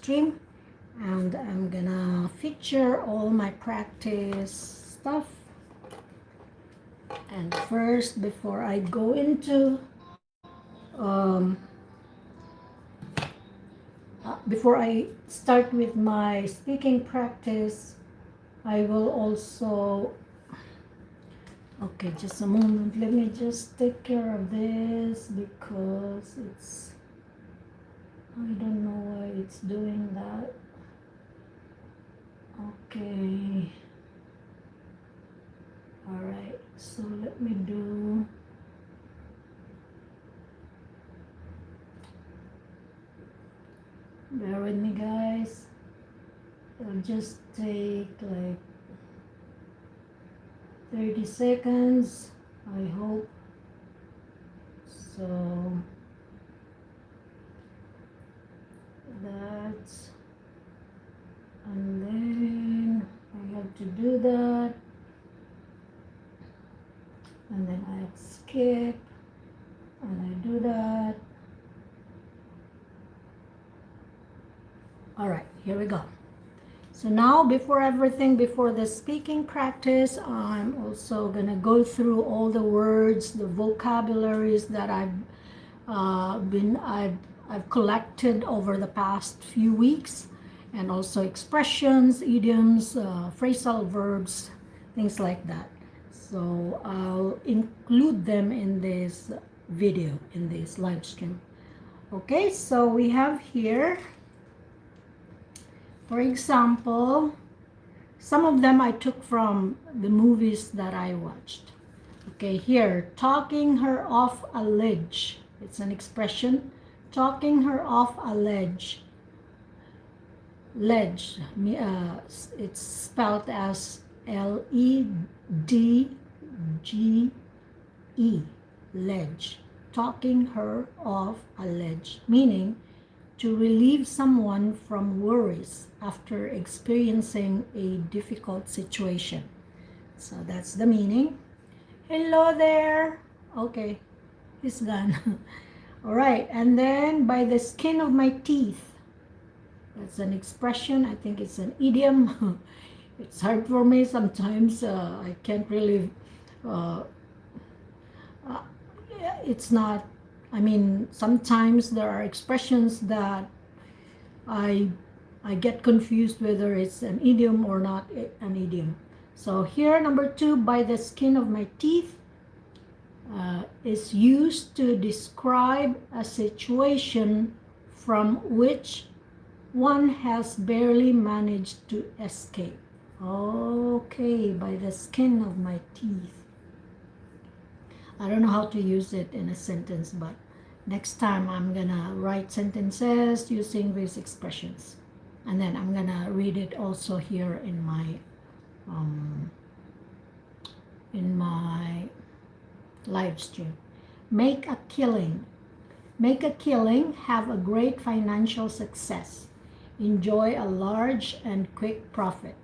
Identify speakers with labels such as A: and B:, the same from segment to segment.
A: stream, and I'm gonna feature all my practice stuff. And first, before I go into before I start with my speaking practice, I will also, okay, just a moment, let me just take care of this because it's, I don't know why it's doing that. Okay, all right, so let me do, bear with me guys, it'll just take like 30 seconds, I hope. So that's, and then I have to do that, and then I skip, and I do that. All right, here we go. So now, before everything, before the speaking practice, I'm also gonna go through all the words, the vocabularies that I've collected over the past few weeks, and also expressions, idioms, phrasal verbs, things like that. So I'll include them in this video, in this live stream. Okay, so we have here, for example, some of them I took from the movies that I watched. Okay, here, talking her off a ledge. It's an expression, talking her off a ledge. Ledge, it's spelled as Ledge, ledge. Talking her off a ledge, meaning to relieve someone from worries after experiencing a difficult situation. So that's the meaning. Hello there. Okay, he's gone. All right, and then by the skin of my teeth. That's an expression. I think it's an idiom. It's hard for me sometimes. I can't really, uh, uh, it's not, I mean, sometimes there are expressions that I get confused whether it's an idiom or not an idiom. So here, number 2, by the skin of my teeth, is used to describe a situation from which one has barely managed to escape. Okay, by the skin of my teeth. I don't know how to use it in a sentence, but next time I'm gonna write sentences using these expressions, and then I'm gonna read it also here in my live stream. Make a killing. Make a killing, have a great financial success. Enjoy a large and quick profit.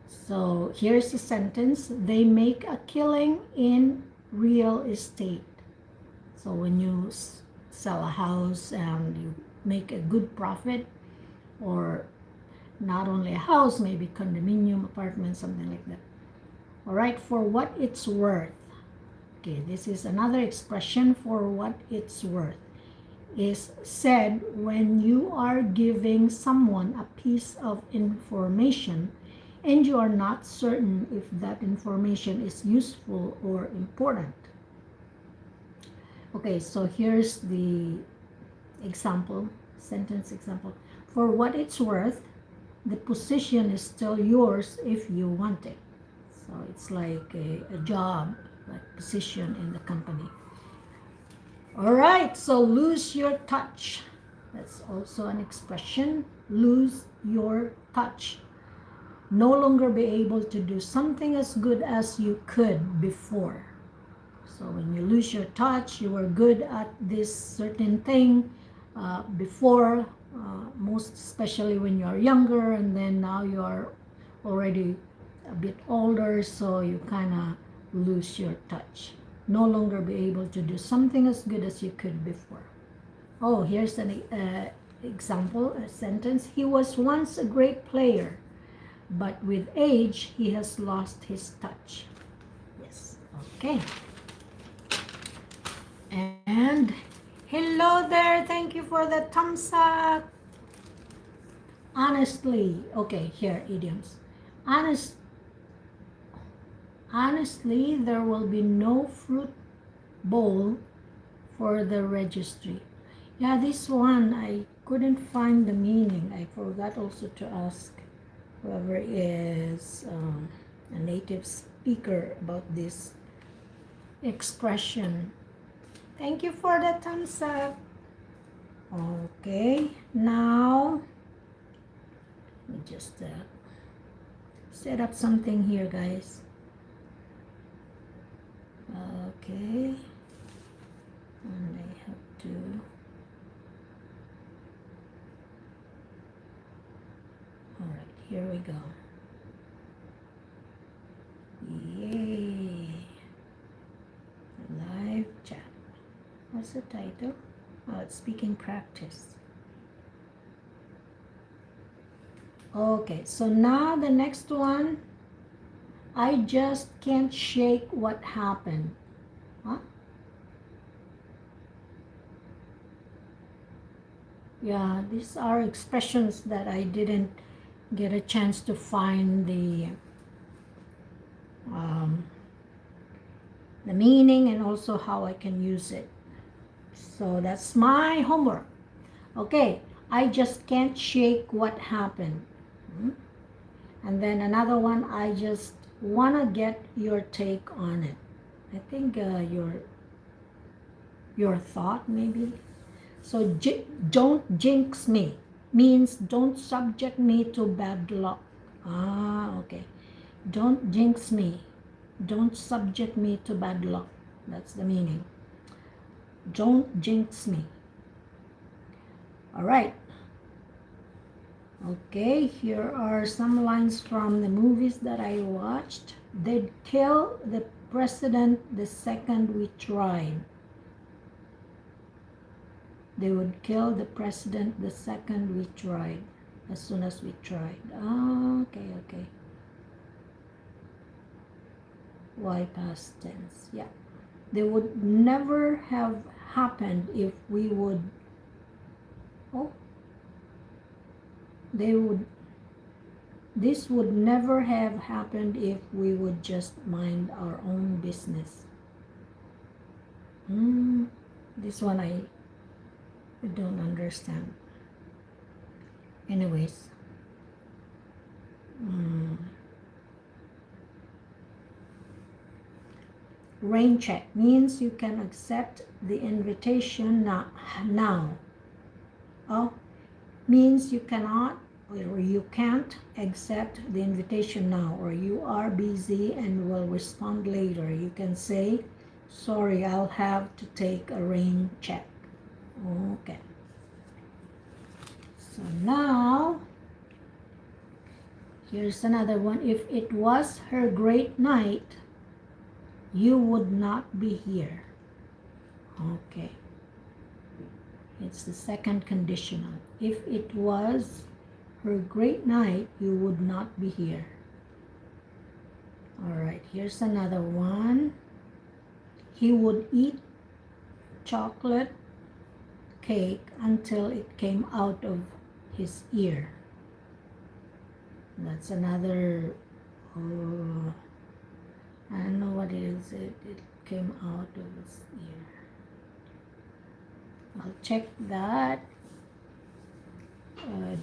A: So here's the sentence. They make a killing in real estate. So when you sell a house and you make a good profit, or not only a house, maybe condominium, apartment, something like that. All right, for what it's worth. Okay, this is another expression, for what it's worth. Is said when you are giving someone a piece of information and you are not certain if that information is useful or important. Okay, so here's the example, sentence example. For what it's worth, the position is still yours if you want it. So it's like a job, like position in the company. All right, so lose your touch. That's also an expression, lose your touch. No longer be able to do something as good as you could before. So when you lose your touch, you were good at this certain thing before, most especially when you are younger, and then now you are already a bit older, so you kind of lose your touch. No longer be able to do something as good as you could before. Oh, here's an example, a sentence, he was once a great player, but with age, he has lost his touch. Yes, okay. And hello there, thank you for the thumbs up. Honestly, okay, here, idioms. Honestly, there will be no fruit bowl for the registry. Yeah, this one, I couldn't find the meaning. I forgot also to ask whoever is a native speaker about this expression. Thank you for the thumbs up. Okay, now let me just set up something here, guys. Okay, and I have to all right, here we go. Yay, live chat. What's the title? Oh, it's speaking practice. Okay, so now the next one, I just can't shake what happened. Huh? Yeah, these are expressions that I didn't get a chance to find the meaning and also how I can use it. So that's my homework. Okay, I just can't shake what happened. And then another one, I just want to get your take on it. I think your thought maybe. So don't jinx me means don't subject me to bad luck. Ah, okay. Don't jinx me. Don't subject me to bad luck. That's the meaning. Don't jinx me. All right. Okay, here are some lines from the movies that I watched. They'd kill the president the second we tried. They would kill the president the second we tried. As soon as we tried. Ah, okay. Why past tense? Yeah. They would never have happened if we would. Oh. This would never have happened if we would just mind our own business. This one I don't understand. Anyways. Rain check means you can accept the invitation now. Oh, means you cannot or you can't accept the invitation now, or you are busy and will respond later. You can say, sorry, I'll have to take a rain check. Okay. So now, here's another one. If it was her great night, you would not be here. Okay. It's the second conditional. If it was her great night, you would not be here. All right, here's another one. He would eat chocolate cake until it came out of his ear. That's another, I don't know what it is. It came out of his ear. I'll check that.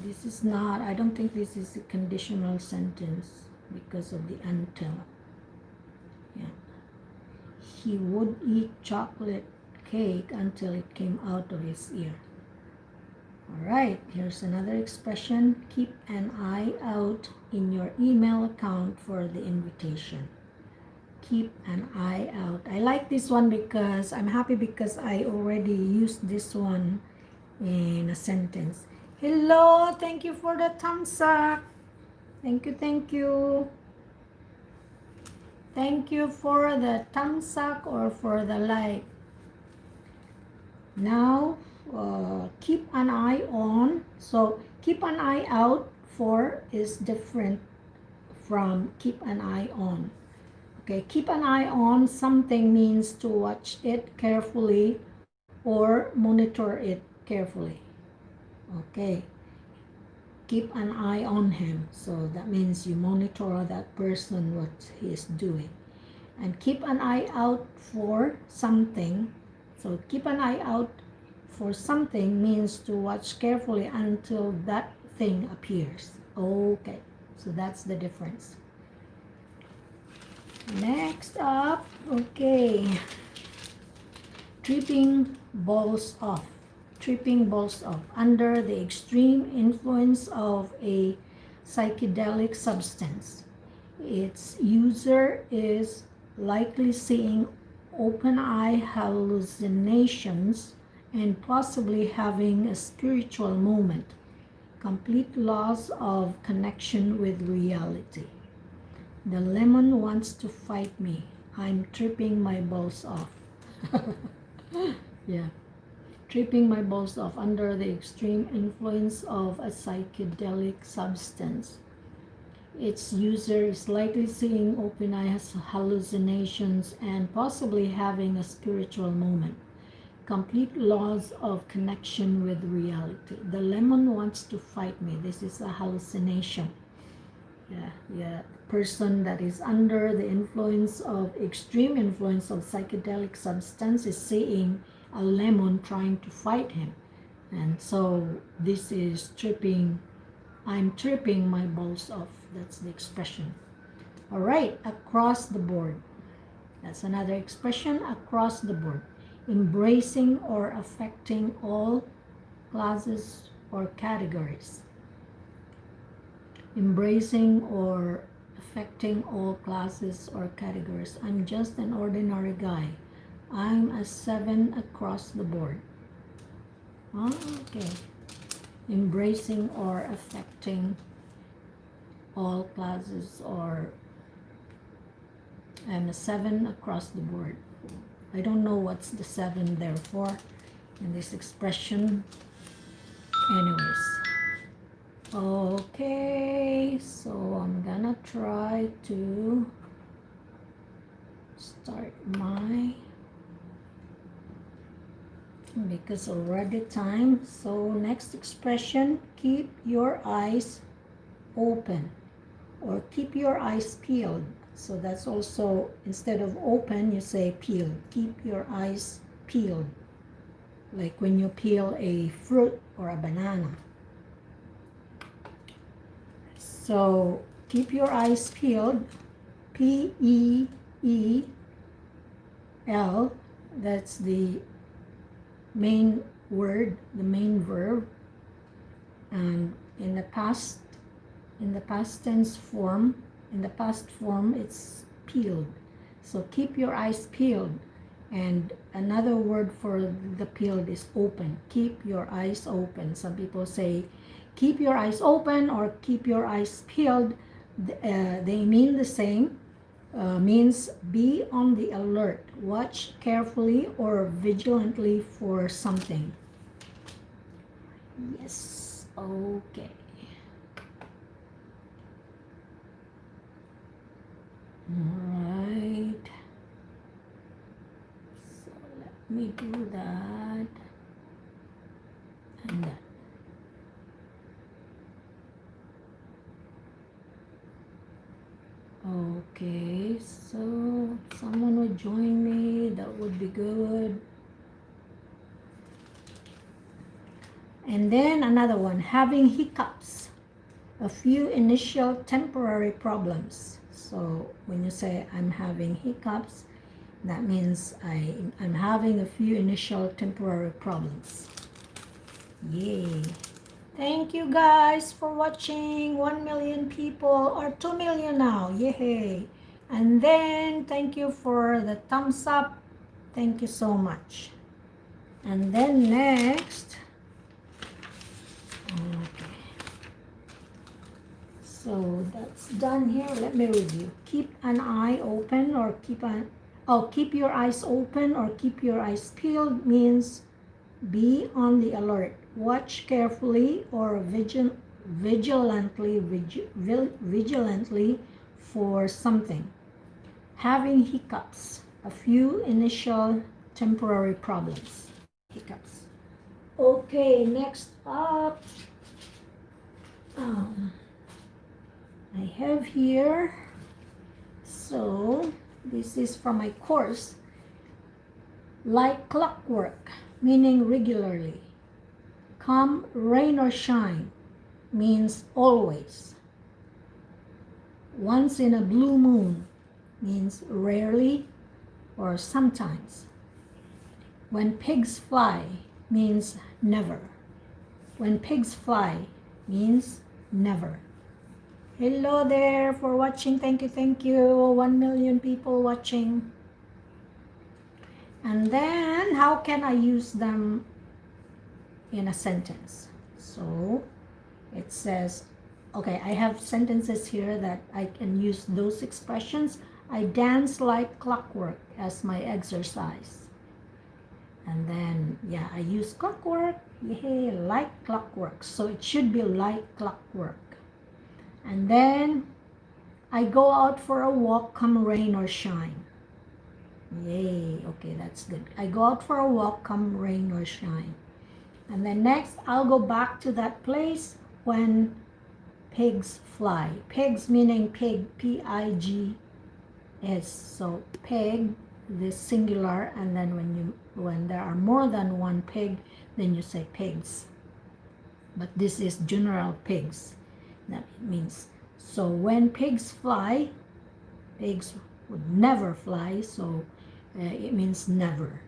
A: This is not, I don't think this is a conditional sentence because of the until. Yeah. He would eat chocolate cake until it came out of his ear. All right, here's another expression. Keep an eye out in your email account for the invitation. Keep an eye out. I like this one because I'm happy because I already used this one in a sentence. Hello, thank you for the thumbs up. Thank you. Thank you for the thumbs up or for the like. Now, keep an eye on. So keep an eye out for is different from keep an eye on. Okay, keep an eye on something means to watch it carefully or monitor it carefully. Okay, keep an eye on him. So that means you monitor that person, what he is doing. And keep an eye out for something. So keep an eye out for something means to watch carefully until that thing appears. Okay, so that's the difference. Next up, okay, tripping balls off. Tripping balls off under the extreme influence of a psychedelic substance. Its user is likely seeing open-eye hallucinations and possibly having a spiritual moment, complete loss of connection with reality. The lemon wants to fight me. I'm tripping my balls off. Yeah. Tripping my balls off under the extreme influence of a psychedelic substance. Its user is likely seeing open-eye hallucinations and possibly having a spiritual moment. Complete loss of connection with reality. The lemon wants to fight me. This is a hallucination. Yeah. Person that is under the influence of extreme influence of psychedelic substance is seeing a lemon trying to fight him, and so this is tripping. I'm tripping my balls off. That's the expression. All right, across the board. That's another expression, across the board. Embracing or affecting all classes or categories. Embracing or affecting all classes or categories. I'm just an ordinary guy. I'm a 7 across the board. Okay. Embracing or affecting all classes, or I'm a 7 across the board. I don't know what's the 7 there for in this expression. Anyways. Okay, so I'm gonna try to start my, because already time. So next expression, keep your eyes open or keep your eyes peeled. So that's also, instead of open, you say peeled. Keep your eyes peeled. Like when you peel a fruit or a banana. So keep your eyes peeled, P-E-E-L, that's the main word, the main verb. And in the past tense form, in the past form, it's peeled. So keep your eyes peeled. And another word for the peeled is open. Keep your eyes open. Some people say, keep your eyes open or keep your eyes peeled. They mean the same. Means be on the alert. Watch carefully or vigilantly for something. Yes. Okay. Alright. So let me do that and that. Okay, so if someone would join me, that would be good. And then another one, having hiccups, a few initial temporary problems. So when you say I'm having hiccups, that means I'm having a few initial temporary problems. Yay. Thank you guys for watching. 1 million people or 2 million now. Yay. And then thank you for the thumbs up. Thank you so much. And then next. Okay. So that's done here. Let me review. Keep an eye open or keep your eyes open or keep your eyes peeled means Be on the alert. Watch carefully or vigilantly for something. Having hiccups. A few initial temporary problems. Hiccups. Okay, next up. I have here. So, this is from my course. Like clockwork, meaning regularly. Come rain or shine, means always. Once in a blue moon, means rarely or sometimes. When pigs fly, means never. When pigs fly, means never. Hello there for watching. Thank you. 1 million people watching. And then, how can I use them in a sentence? So, it says, okay, I have sentences here that I can use those expressions. I dance like clockwork as my exercise. And then, yeah, I use clockwork, yay, like clockwork. So it should be like clockwork. And then, I go out for a walk, come rain or shine. Yay, okay, that's good. I go out for a walk, come rain or shine. And then next, I'll go back to that place when pigs fly. Pigs meaning pig, P-I-G-S. So pig, this singular, and then when there are more than one pig, then you say pigs. But this is general pigs. That means, so when pigs fly, pigs would never fly, so it means never.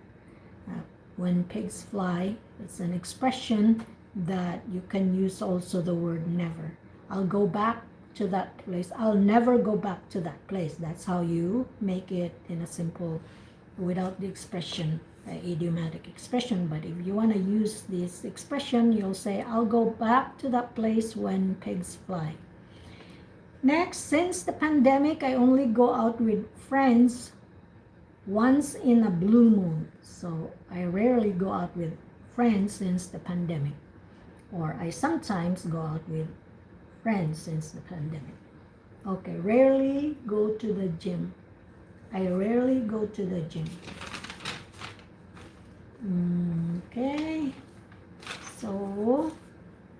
A: When pigs fly, it's an expression that you can use also the word never. I'll go back to that place. I'll never go back to that place. That's how you make it in a simple, without the expression, idiomatic expression. But if you want to use this expression, you'll say, I'll go back to that place when pigs fly. Next, since the pandemic, I only go out with friends once in a blue moon. So I rarely go out with friends since the pandemic. Or I sometimes go out with friends since the pandemic. Okay, rarely go to the gym. I rarely go to the gym. Okay, so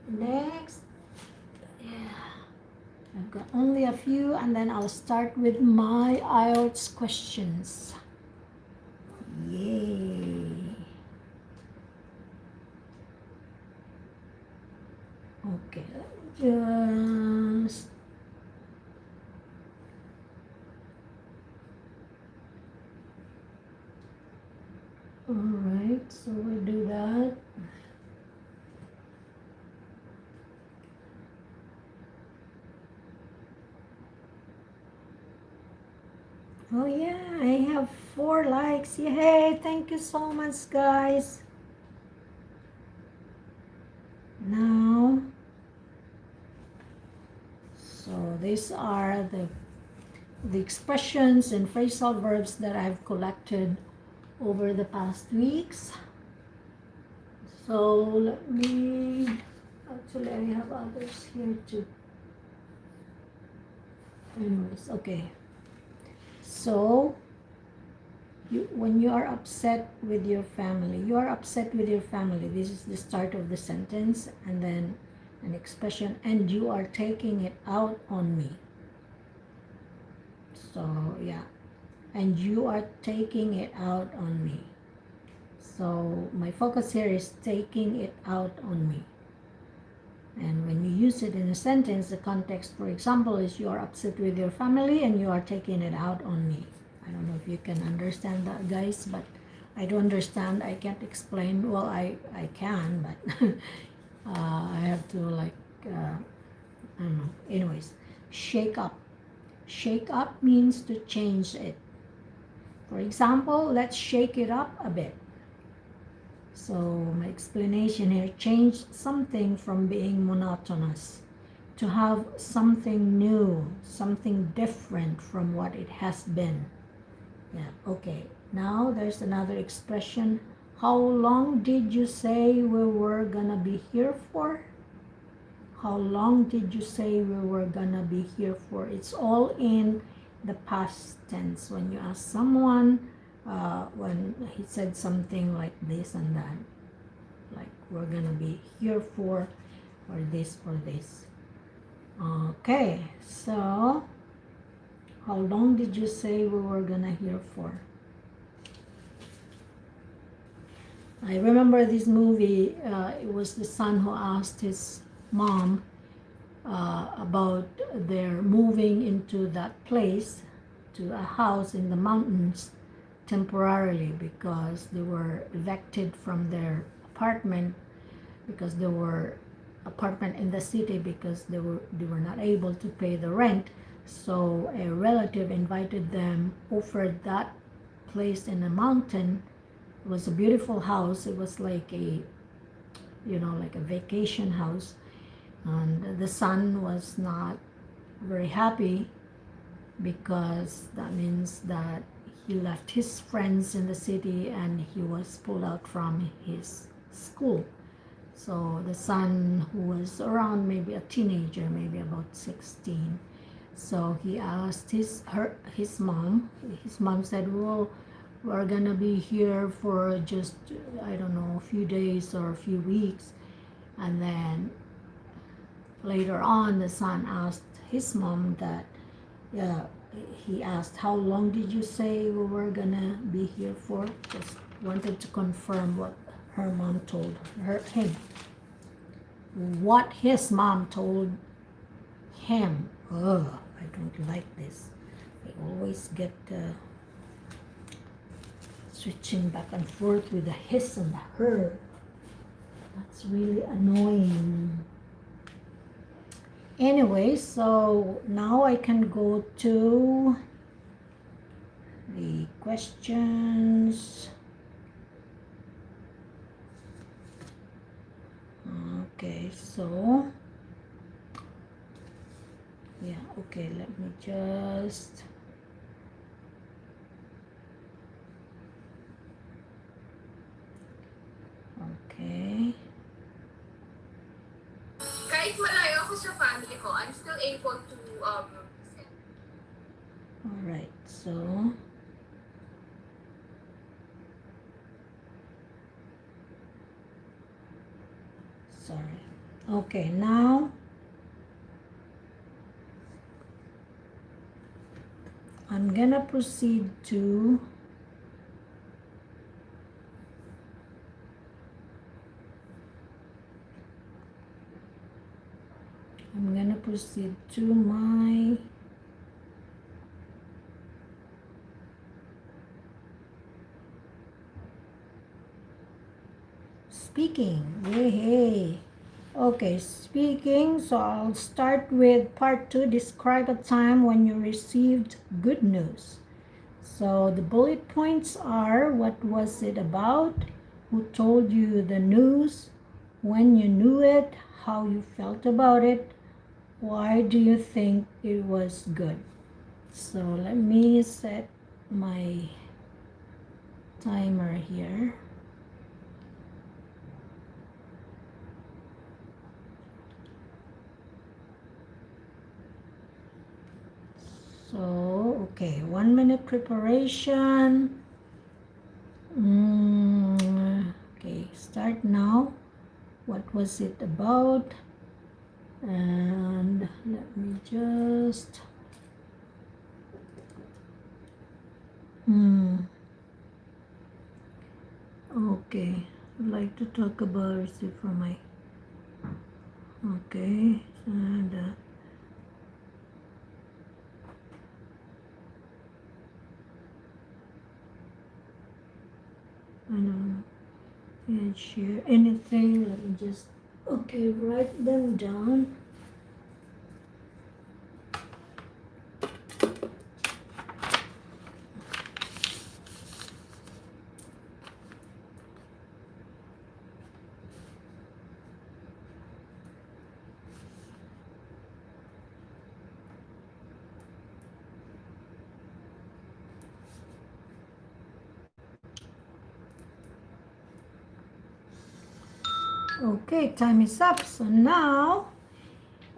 A: next, I've got only a few, and then I'll start with my IELTS questions. Yay! Okay, just all right, so we'll do that. Oh yeah, I have 4 likes. Yay! Thank you so much, guys. Now, so these are the expressions and phrasal verbs that I've collected over the past weeks. So let me, actually I have others here too. Anyways, okay. So, when you are upset with your family, you are upset with your family. This is the start of the sentence, and then an expression, and you are taking it out on me. So, yeah, and you are taking it out on me. So, my focus here is taking it out on me. And when you use it in a sentence, the context, for example, is you are upset with your family and you are taking it out on me. I don't know if you can understand that, guys, but I don't understand. I can't explain. Well, I can, but I have to I don't know. Anyways, shake up. Shake up means to change it. For example, let's shake it up a bit. So my explanation here, change something from being monotonous to have something new, something different from what it has been. Yeah, okay. Now there's another expression, How long did you say we were gonna be here for? How long did you say we were gonna be here for? It's all in the past tense. When you ask someone, when he said something like this and that, like we're gonna be here for, or this, or this. Okay, so how long did you say we were gonna here for? I remember this movie. It was the son who asked his mom about their moving into that place, to a house in the mountains temporarily, because they were evicted from their apartment, because they were apartment in the city, because they were not able to pay the rent. So a relative invited them, offered that place in a mountain. It was a beautiful house. It was like a, like a vacation house. And the son was not very happy, because that means that he left his friends in the city and he was pulled out from his school. So the son, who was around maybe a teenager, maybe about 16, so he asked his mom. His mom said, well, we're gonna be here for just, I don't know, a few days or a few weeks. And then later on, the son asked his mom that, yeah, he asked, how long did you say we were gonna be here for? Just wanted to confirm what her mom told him. What his mom told him. Ugh, I don't like this. I always get switching back and forth with the his and the her. That's really annoying. Anyway, so now I can go to the questions. Okay, so yeah, okay, let me just okay.
B: Kahit malayo ako sa family ko, I'm still able to send.
A: All right, so sorry. Okay, now I'm gonna proceed to my speaking. Hey. Okay, speaking. So I'll start with part 2. Describe a time when you received good news. So the bullet points are: what was it about? Who told you the news? When you knew it? How you felt about it? Why do you think it was good? So let me set my timer here. So, okay, 1 minute preparation. Okay, start now. What was it about? And let me just okay, I'd like to talk about receipt for my okay, and I don't know, can't share anything. Let me just write them down. Okay, time is up. So now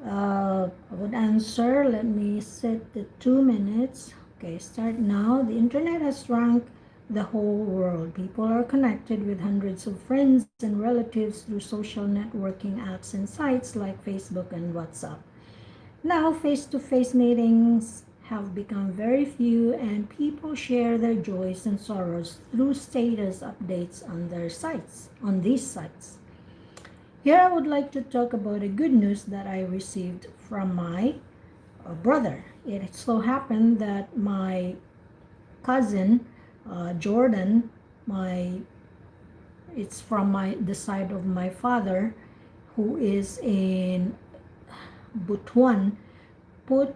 A: I would answer. Let me set the 2 minutes. Okay, start now. The internet has shrunk the whole world. People are connected with hundreds of friends and relatives through social networking apps and sites like Facebook and WhatsApp. Now, face to face meetings have become very few, and people share their joys and sorrows through status updates on their sites, on these sites. Here, I would like to talk about a good news that I received from my brother. It so happened that my cousin, Jordan, my it's from the side of my father, who is in Butuan, put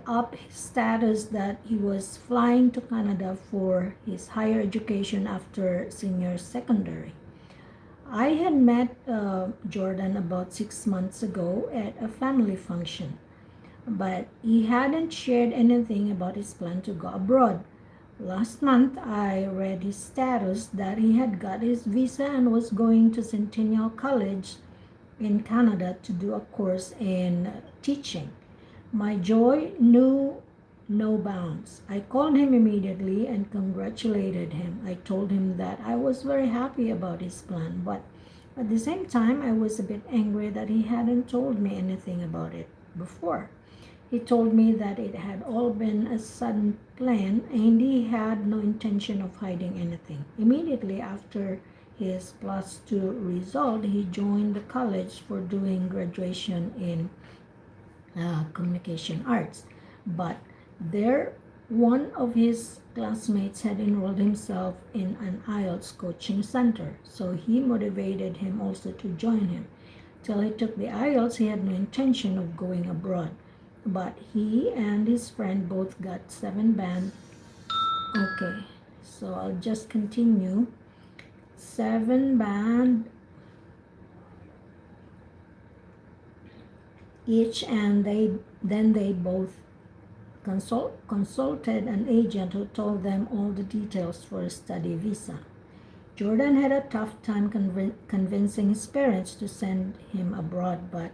A: up his status that he was flying to Canada for his higher education after senior secondary. I had met Jordan about 6 months ago at a family function, but he hadn't shared anything about his plan to go abroad. Last month, I read his status that he had got his visa and was going to Centennial College in Canada to do a course in teaching. My joy knew no bounds. I called him immediately and congratulated him. I told him that I was very happy about his plan, but at the same time, I was a bit angry that he hadn't told me anything about it before. He told me that it had all been a sudden plan and he had no intention of hiding anything. Immediately after his plus 2 result, he joined the college for doing graduation in communication arts. But there, one of his classmates had enrolled himself in an IELTS coaching center, so he motivated him also to join him. Till he took the IELTS, he had no intention of going abroad. But he and his friend both got 7 band. Okay, so I'll just continue. 7 band each, and they both consulted an agent who told them all the details for a study visa. Jordan had a tough time convincing his parents to send him abroad, but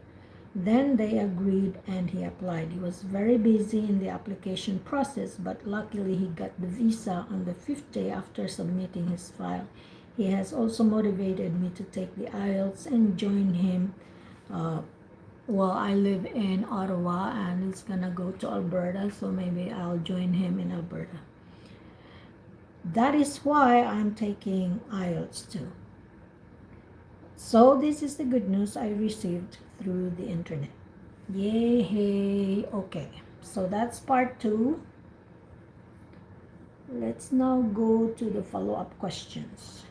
A: then they agreed and he applied. He was very busy in the application process, but luckily he got the visa on the 5th day after submitting his file. He has also motivated me to take the IELTS and join him. Well, I live in Ottawa and he's gonna go to Alberta, so maybe I'll join him in Alberta. That is why I'm taking IELTS too. So this is the good news I received through the internet. Yay! Okay, so that's part 2. Let's now go to the follow-up questions.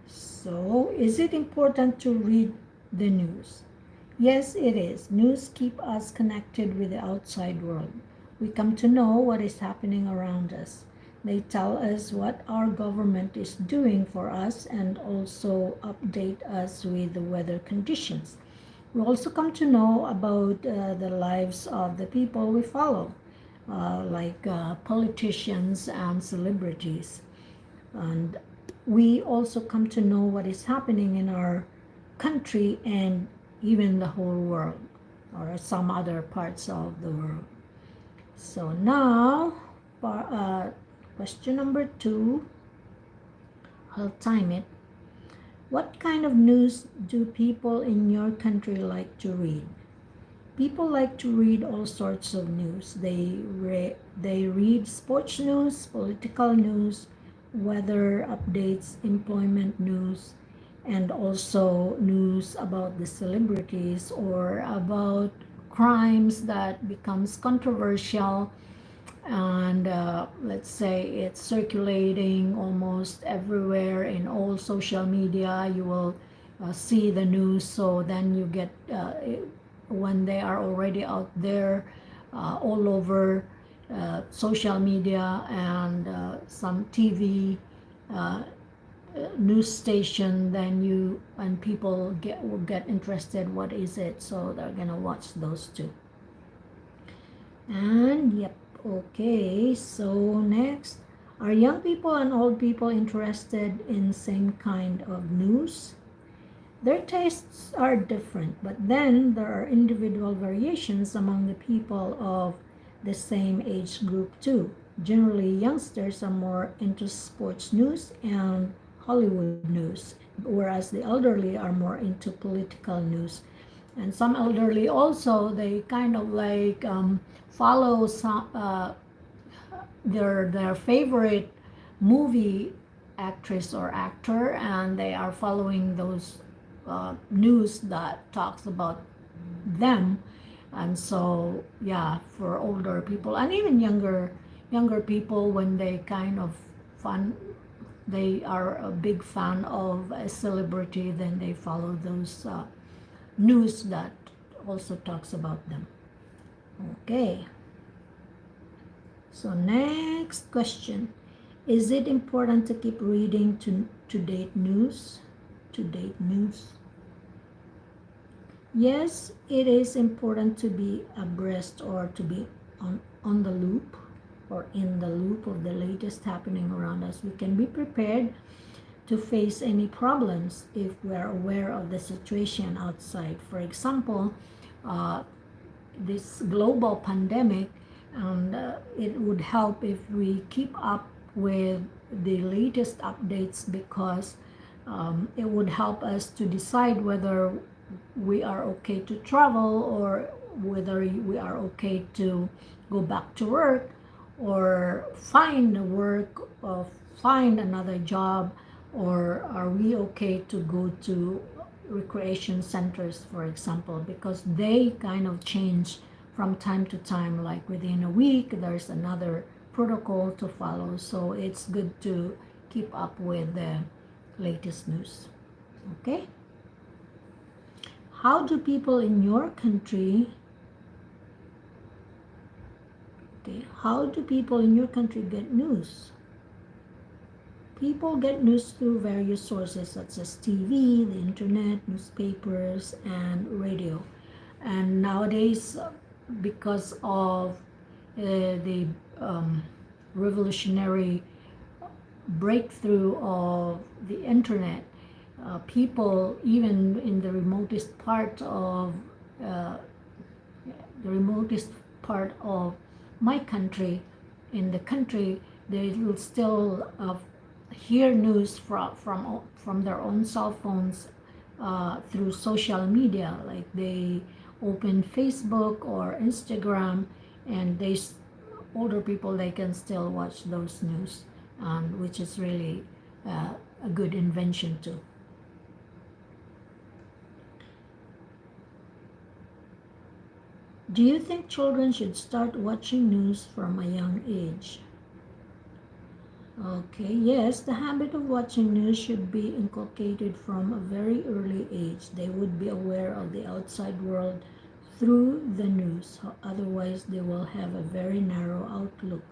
A: So, is it important to read the news? Yes, it is. News keep us connected with the outside world. We come to know what is happening around us. They tell us what our government is doing for us and also update us with the weather conditions. We also come to know about the lives of the people we follow, like politicians and celebrities. And we also come to know what is happening in our country and even the whole world or some other parts of the world. So now, question number 2, I'll time it. What kind of news do people in your country like to read? People like to read all sorts of news. They read sports news, political news, weather updates, employment news, and also news about the celebrities or about crimes that becomes controversial, and let's say it's circulating almost everywhere in all social media. You will see the news, so then you get when they are already out there all over social media and some TV news station, then you and people will get interested. What is it? So they're gonna watch those too. And yep, okay. So next, Are young people and old people interested in same kind of news? Their tastes are different, but then there are individual variations among the people of the same age group too. Generally, youngsters are more into sports news and Hollywood news, whereas the elderly are more into political news. And some elderly also, they kind of like follow their favorite movie actress or actor, and they are following those news that talks about them. And so yeah, for older people and even younger people, when they kind of fun they are a big fan of a celebrity, then they follow those news that also talks about them. Okay, so next question: is it important to keep reading to date news? To date news. Yes, it is important to be abreast or to be on the loop or in the loop of the latest happening around us. We can be prepared to face any problems if we are aware of the situation outside. For example, uh, this global pandemic, and it would help if we keep up with the latest updates, because it would help us to decide whether we are okay to travel or whether we are okay to go back to work or find a work or find another job, or are we okay to go to recreation centers, for example, because they kind of change from time to time. Like within a week there's another protocol to follow, so it's good to keep up with the latest news. Okay, how do people in your country how do people in your country get news? People get news through various sources such as TV, the internet, newspapers, and radio. And nowadays, because of the revolutionary breakthrough of the internet, people even in uh, the remotest part of my country, in the country, they will still hear news from their own cell phones through social media. Like they open Facebook or Instagram, and older people, they can still watch those news, which is really a good invention too. Do you think children should start watching news from a young age? Okay, yes, the habit of watching news should be inculcated from a very early age. They would be aware of the outside world through the news. Otherwise, they will have a very narrow outlook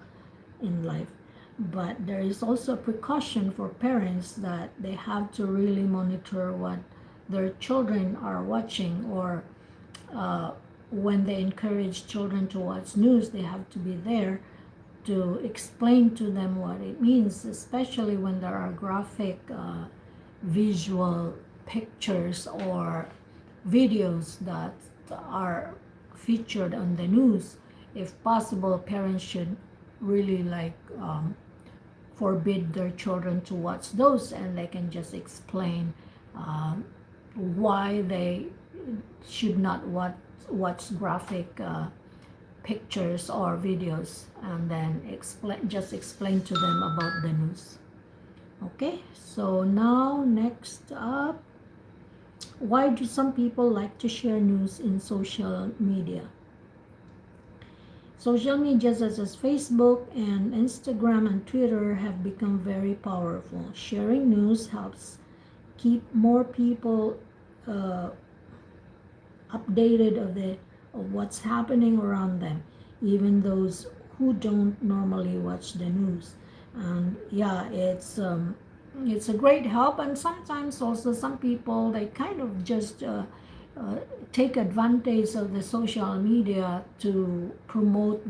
A: in life. But there is also a precaution for parents that they have to really monitor what their children are watching, or when they encourage children to watch news, they have to be there to explain to them what it means, especially when there are graphic visual pictures or videos that are featured on the news. If possible, parents should really forbid their children to watch those, and they can just explain why they should not watch graphic pictures or videos, and then explain to them about the news. Okay, so now next up, why do some people like to share news in social media? Social media such as Facebook and Instagram and Twitter have become very powerful. Sharing news helps keep more people updated of what's happening around them, even those who don't normally watch the news. And yeah, it's a great help. And sometimes also some people, they kind of just take advantage of the social media to promote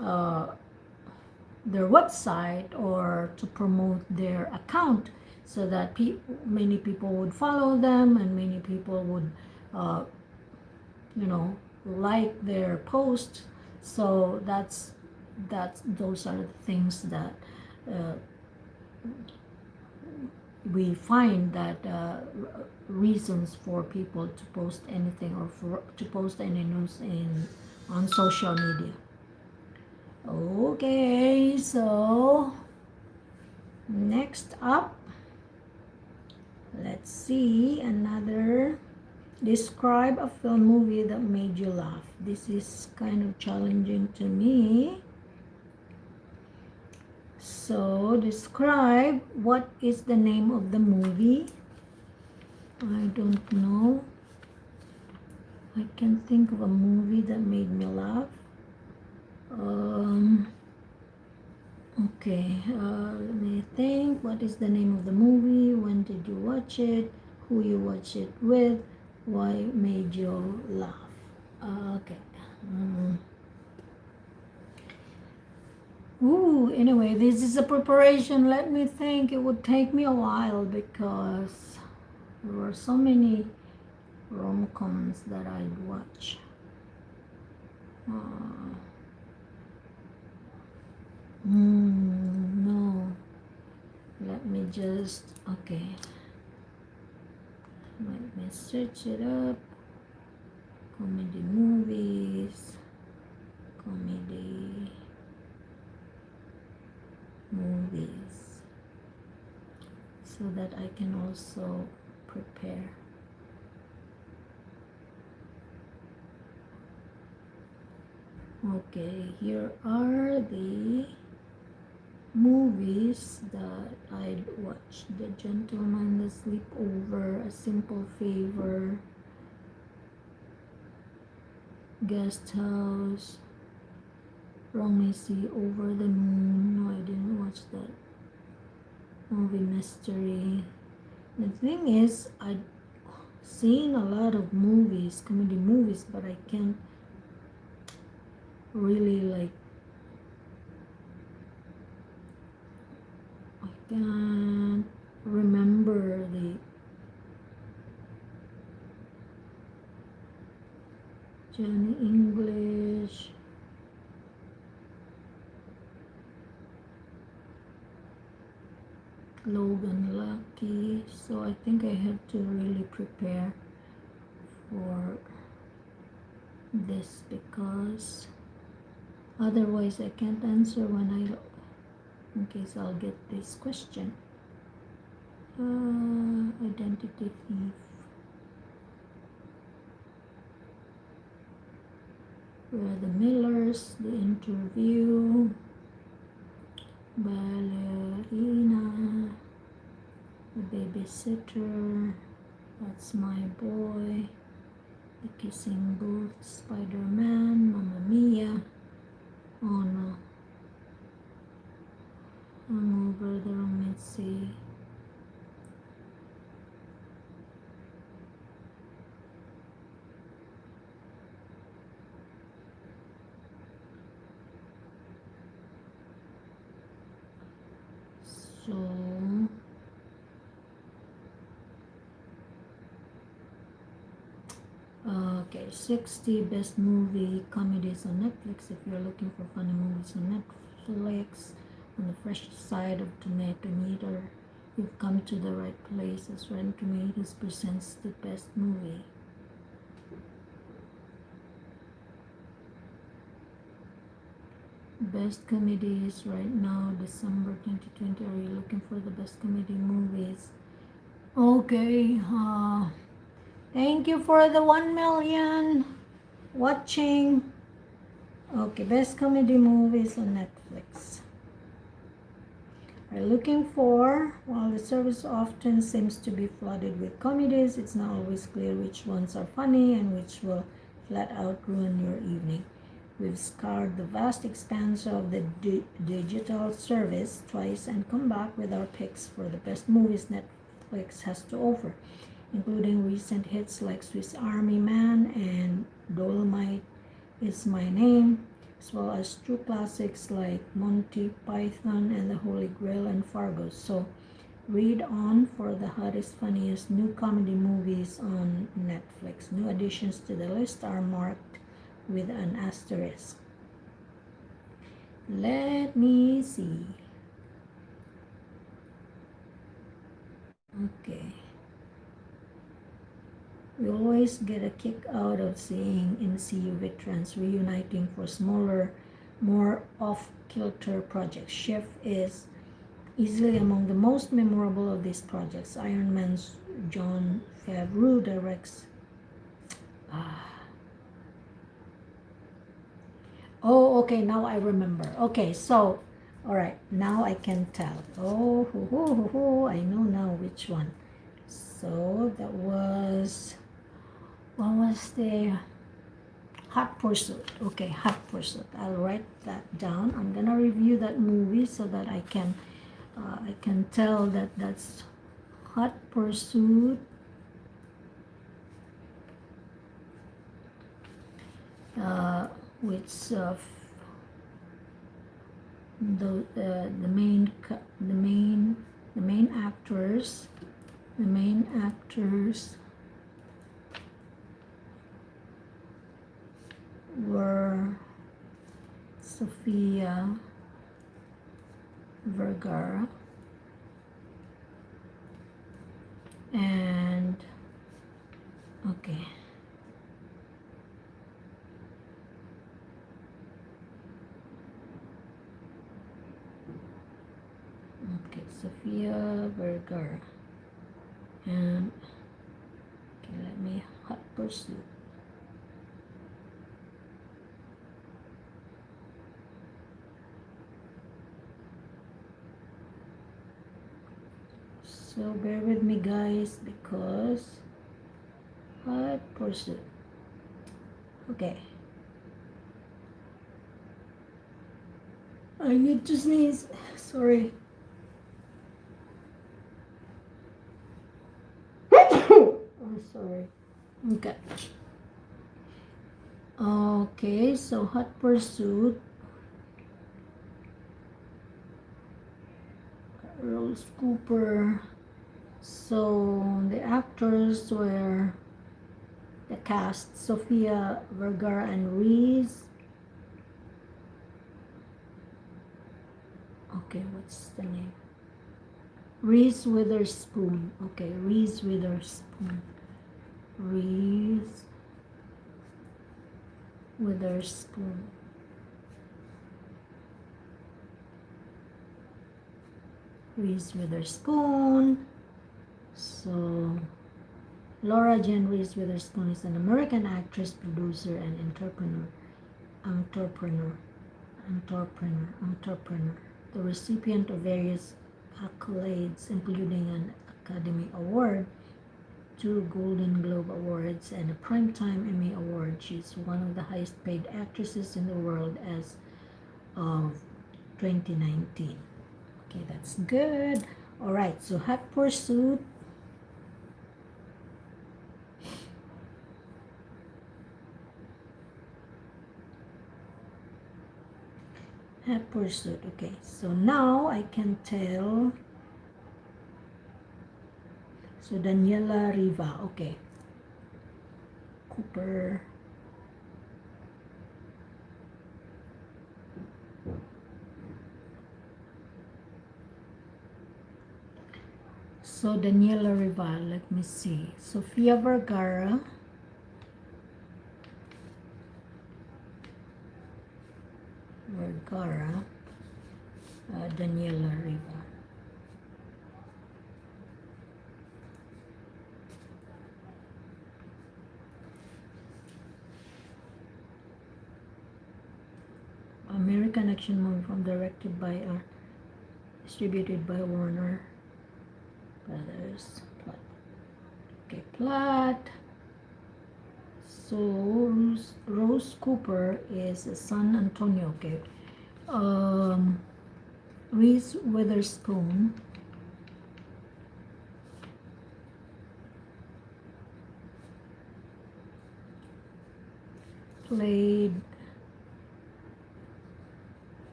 A: uh, their website or to promote their account so that many people would follow them and many people would uh, you know, like their post. So that's those are the things that uh, we find that reasons for people to post anything or for to post any news in on social media. Okay, so next up, let's see another. Describe a film movie that made you laugh. This is kind of challenging to me. So describe what is the name of the movie. I don't know. I can think of a movie that made me laugh. Okay, let me think. What is the name of the movie? When did you watch it? Who you watch it with? Why made you laugh? Okay. Ooh, anyway, this is a preparation. Let me think. It would take me a while because there were so many rom-coms that I'd watch. No. Let me just, okay. Let me search it up. Comedy movies. Comedy movies. So that I can also prepare. Okay, here are the movies that I'd watch. The Gentleman, The Sleepover, A Simple Favor, Guest House, Romacy, Over the Moon. No, I didn't watch that. Movie Mystery. The thing is, I've seen a lot of movies, comedy movies, but I can't really I can't remember the Johnny English. Logan Lucky. So I think I have to really prepare for this because otherwise I can't answer when in case I'll get this question. Identity thief. We're the Millers, The Interview, Ballerina, The Babysitter, That's My Boy, The Kissing Booth, Spider-Man, Mamma Mia. Oh no, I'm over the wrong. Let's see. So okay, 60 best movie comedies on Netflix. If you're looking for funny movies on Netflix, on the fresh side of tomato meter, you've come to the right place, as Rotten Tomatoes presents the best movie. Best comedies right now, December 2020. Are you looking for the best comedy movies? Okay, thank you for the 1 million watching. Okay, best comedy movies on Netflix. Are you looking for? While the service often seems to be flooded with comedies, it's not always clear which ones are funny and which will flat out ruin your evening. We've scoured the vast expanse of the digital service twice and come back with our picks for the best movies Netflix has to offer, including recent hits like Swiss Army Man and Dolomite Is My Name. as well as true classics like Monty Python and the Holy Grail and Fargo. So read on for the hottest, funniest new comedy movies on Netflix. New additions to the list are marked with an asterisk. Let me see. Okay. We always get a kick out of seeing MCU veterans reuniting for smaller, more off-kilter projects. Chef is easily among the most memorable of these projects. Iron Man's Jon Favreau directs. Oh, okay, now I remember. Okay, so, all right, now I can tell. Oh, I know now which one. So that was, what was the Hot Pursuit? Okay, Hot Pursuit. I'll write that down. I'm gonna review that movie so that I can tell that that's Hot Pursuit. Which the main actors were Sofia Vergara and okay. Okay, Sofia Vergara and okay, let me Hot Pursuit. So bear with me guys because Hot Pursuit. Okay. I need to sneeze. Sorry. I'm sorry. Okay. Okay, so Hot Pursuit. Rose Cooper. So the actors were the cast Sofia Vergara and Reese. Okay, what's the name? Reese Witherspoon. Okay, Reese Witherspoon. Reese Witherspoon. Reese Witherspoon. So Laura Jane Reese Witherspoon is an American actress, producer, and entrepreneur. The recipient of various accolades, including an Academy Award, 2 Golden Globe Awards, and a Primetime Emmy Award. She's one of the highest paid actresses in the world as of 2019. Okay, that's good. All right, so Hot Pursuit. Hot Pursuit. Okay, so now I can tell. So Daniela Riva. Okay. Cooper. So Daniela Riva, let me see. Sofia Vergara. Daniela Riva. American action movie from directed by distributed by Warner Brothers. Plot. Okay, plot. So Rose Cooper is San Antonio. Okay. Reese Witherspoon played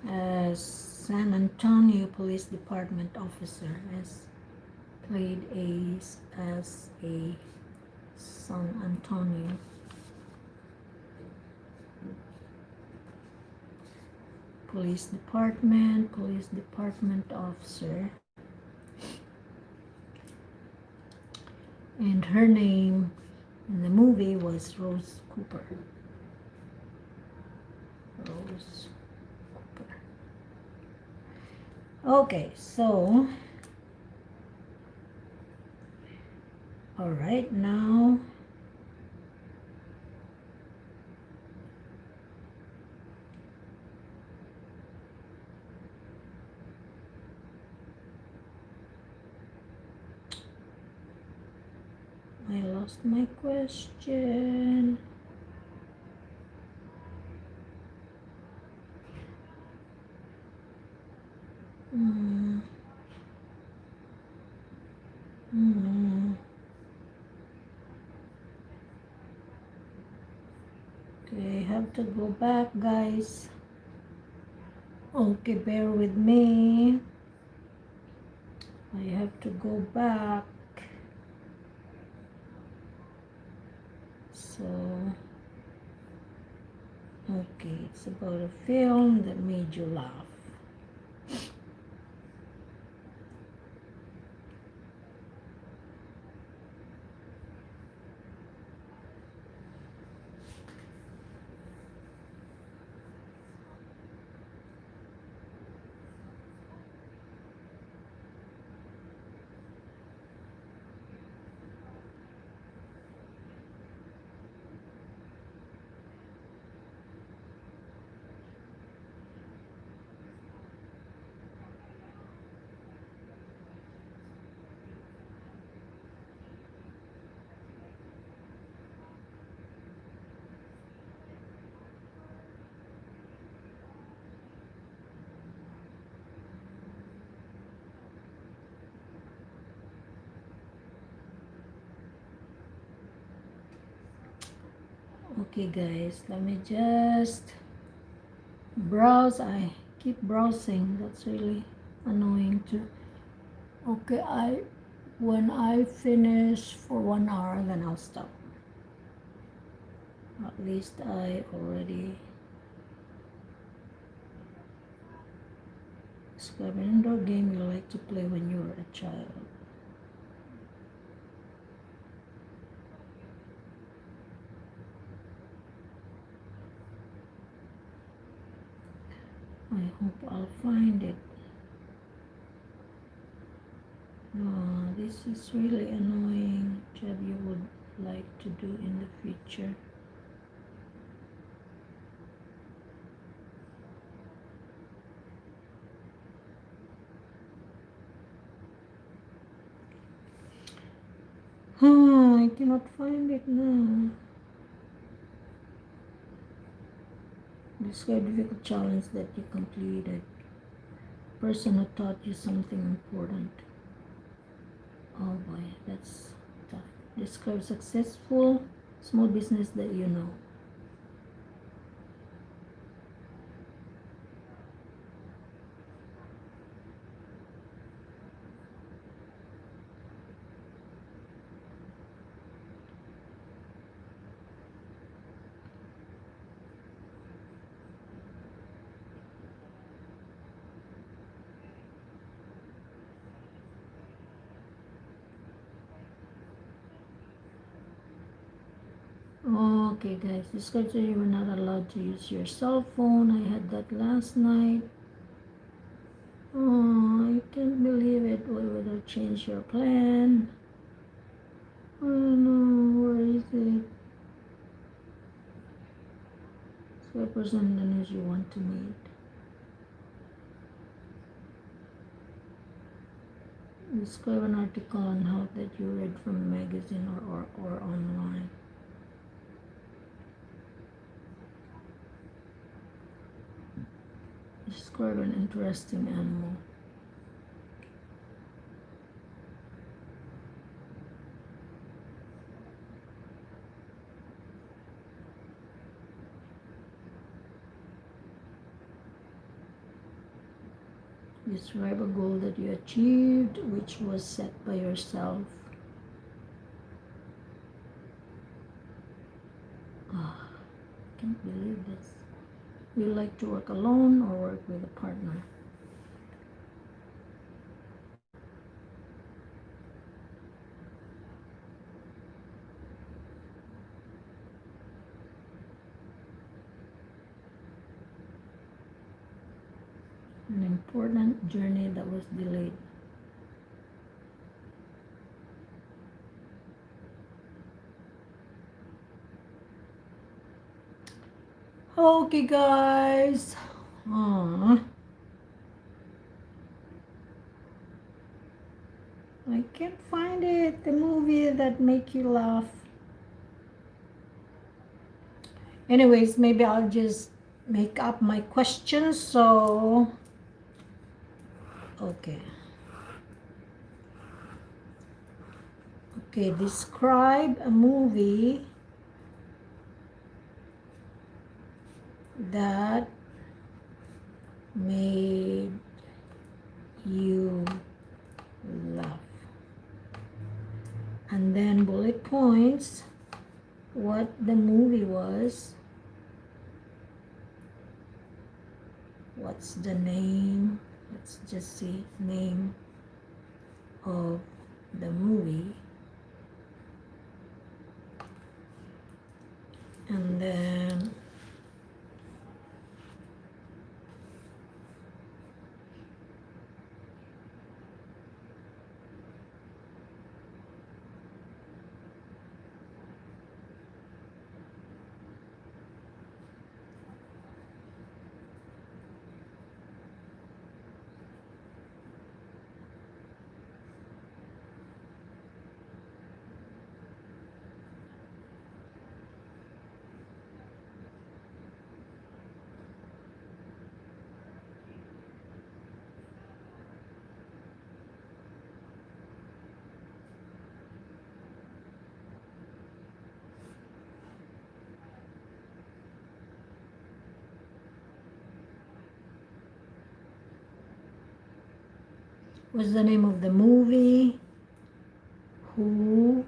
A: as San Antonio Police Department officer, as played as a San Antonio Police Department officer, and her name in the movie was Rose Cooper. Rose Cooper. Okay, so all right, now I lost my question. Hmm. Hmm. Okay, I have to go back, guys. Okay, bear with me. I have to go back. So, okay, it's about a film that made you laugh. Okay, guys, let me just browse. I keep browsing. That's really annoying too. Okay, when I finish for 1 hour, then I'll stop. At least I already describe an indoor game you like to play when you were a child. I hope I'll find it. Oh, this is really annoying. Job you would like to do in the future. Oh, I cannot find it now. Describe difficult challenge that you completed. Person who taught you something important. Oh boy, that's tough. Describe successful small business that you know. Okay, guys, describe that you were not allowed to use your cell phone. I had that last night. Oh, I can't believe it. Why would I change your plan? Oh no, where is it? So a person in the news you want to meet. Describe an article on health that you read from a magazine or online. Describe an interesting animal. Describe a goal that you achieved, which was set by yourself. Ah, can't believe this. Do you like to work alone or work with a partner? An important journey that was delayed. Okay, guys. I can't find it. The movie that make you laugh. Anyways, maybe I'll just make up my questions. So, okay. Okay, describe a movie that made you laugh. And then bullet points, what the movie was, what's the name, let's just see, name of the movie, and then what's the name of the movie, who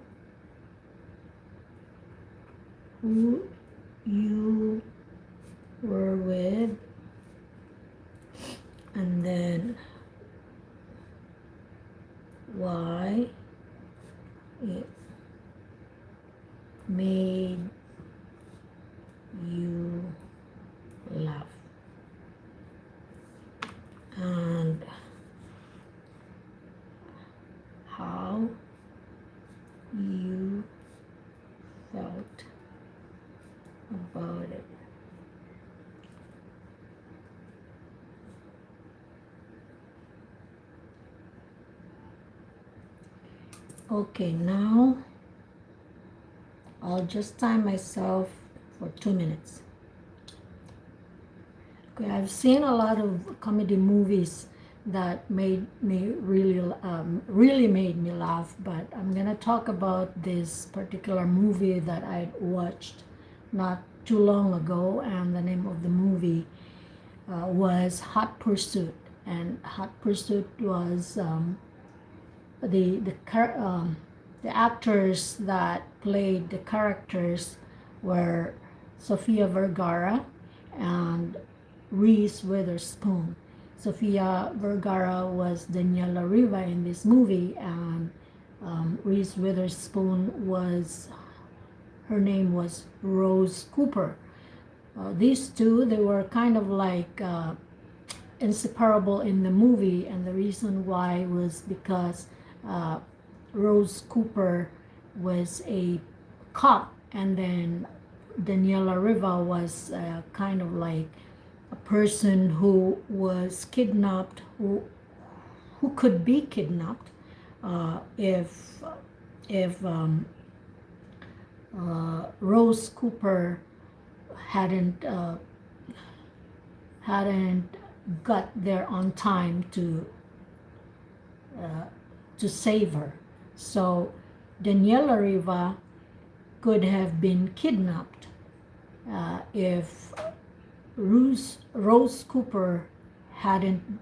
A: you were with, and then why it made you laugh, and how you felt about it. Okay, now I'll just time myself for 2 minutes. Okay, I've seen a lot of comedy movies that made me really made me laugh, but I'm gonna talk about this particular movie that I watched not too long ago, and the name of the movie was Hot Pursuit. And Hot Pursuit was the actors that played the characters were Sofia Vergara and Reese Witherspoon. Sofia Vergara was Daniela Riva in this movie, and Reese Witherspoon was, her name was Rose Cooper. These two, they were kind of like inseparable in the movie, and the reason why was because Rose Cooper was a cop, and then Daniela Riva was kind of like a person who was kidnapped, who could be kidnapped if Rose Cooper hadn't got there on time to save her. So Daniela Riva could have been kidnapped if Rose Cooper hadn't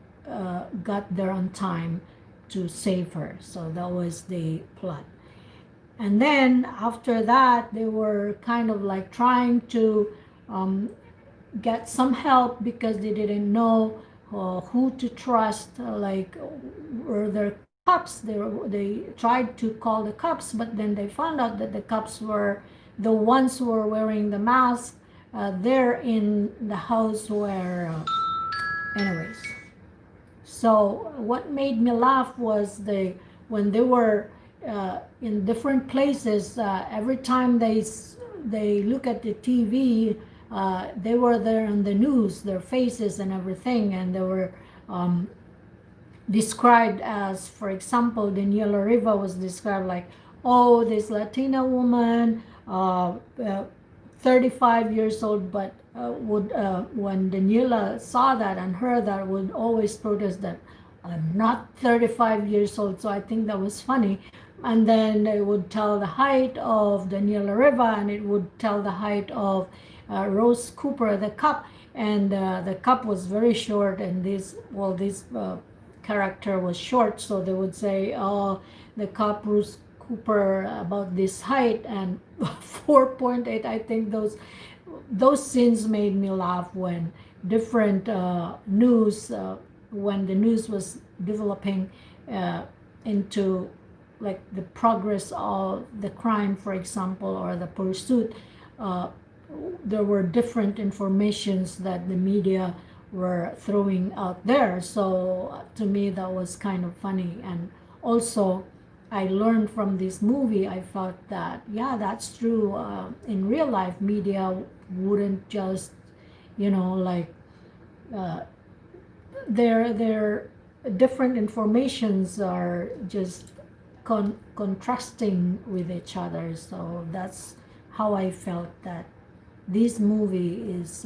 A: got there on time to save her. So that was the plot. And then after that, they were kind of like trying to um, get some help because they didn't know who to trust. Like, were there cops? They tried to call the cops, but then they found out that the cops were the ones who were wearing the mask there in the house where, anyways. So what made me laugh was when they were in different places. Every time they look at the TV, they were there on the news, their faces and everything, and they were um, described as, for example, Daniela Riva was described like, oh, this Latina woman, 35 years old, but would when Daniela saw that and heard that, would always protest that I'm not 35 years old. So I think that was funny. And then it would tell the height of Daniela Riva, and it would tell the height of Rose Cooper, the cop, and the cop was very short, and this character was short, so they would say, oh, the cop Bruce Cooper about this height and 4.8. I think those scenes made me laugh when different news, when the news was developing into like the progress of the crime, for example, or the pursuit. uh, there were different informations that the media were throwing out there. So to me, that was kind of funny. And also, I learned from this movie, I felt that, yeah, that's true. In real life, media wouldn't just, like, uh, their different informations are just contrasting with each other. So that's how I felt that this movie is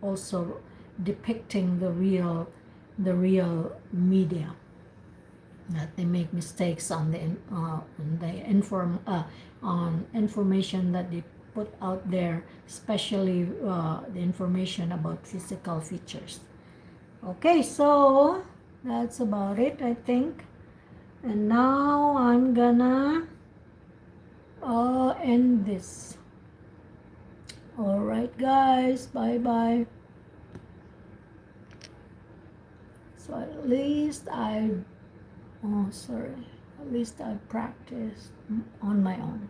A: also depicting the real media, that they make mistakes on information that they put out there, especially the information about physical features. Okay, so that's about it, I think. And now I'm gonna end this. All right, guys, bye bye. So at least at least I practiced on my own.